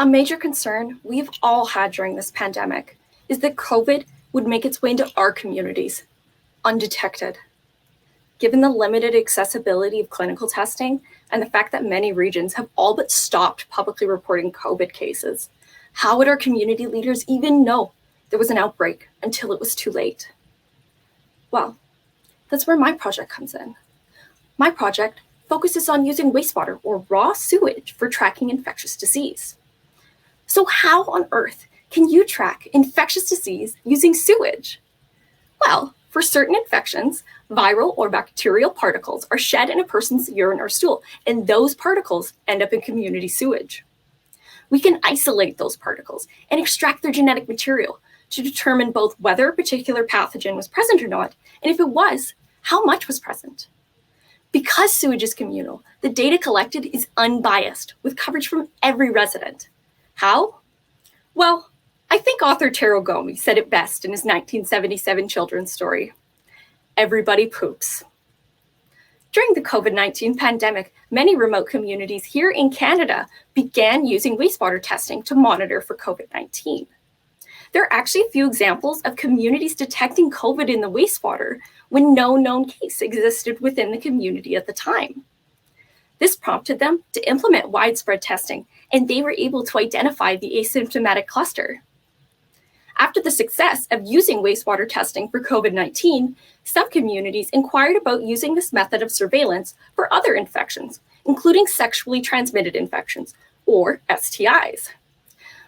A major concern we've all had during this pandemic is that COVID would make its way into our communities, undetected. Given the limited accessibility of clinical testing and the fact that many regions have all but stopped publicly reporting COVID cases, how would our community leaders even know there was an outbreak until it was too late? Well, that's where my project comes in. My project focuses on using wastewater or raw sewage for tracking infectious disease. So how on earth can you track infectious disease using sewage? Well, for certain infections, viral or bacterial particles are shed in a person's urine or stool, and those particles end up in community sewage. We can isolate those particles and extract their genetic material to determine both whether a particular pathogen was present or not, and if it was, how much was present. Because sewage is communal, the data collected is unbiased, with coverage from every resident. How? Well, I think author Taro Gomi said it best in his 1977 children's story. Everybody poops. During the COVID-19 pandemic, many remote communities here in Canada began using wastewater testing to monitor for COVID-19. There are actually a few examples of communities detecting COVID in the wastewater when no known case existed within the community at the time. This prompted them to implement widespread testing, and they were able to identify the asymptomatic cluster. After the success of using wastewater testing for COVID-19, some communities inquired about using this method of surveillance for other infections, including sexually transmitted infections, or STIs.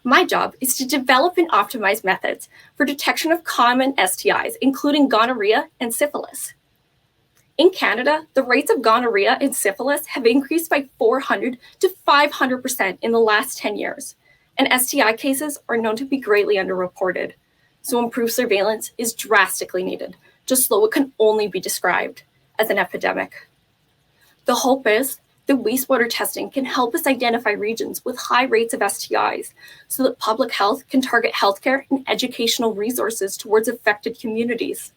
My job is to develop and optimize methods for detection of common STIs, including gonorrhea and syphilis. In Canada, the rates of gonorrhea and syphilis have increased by 400 to 500% in the last 10 years, and STI cases are known to be greatly underreported. So improved surveillance is drastically needed, just though it can only be described as an epidemic. The hope is that wastewater testing can help us identify regions with high rates of STIs so that public health can target healthcare and educational resources towards affected communities.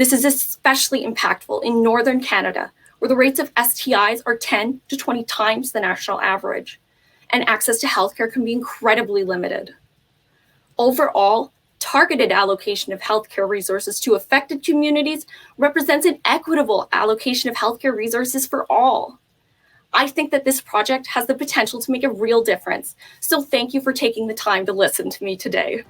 This is especially impactful in Northern Canada, where the rates of STIs are 10 to 20 times the national average, and access to healthcare can be incredibly limited. Overall, targeted allocation of healthcare resources to affected communities represents an equitable allocation of healthcare resources for all. I think that this project has the potential to make a real difference, so thank you for taking the time to listen to me today.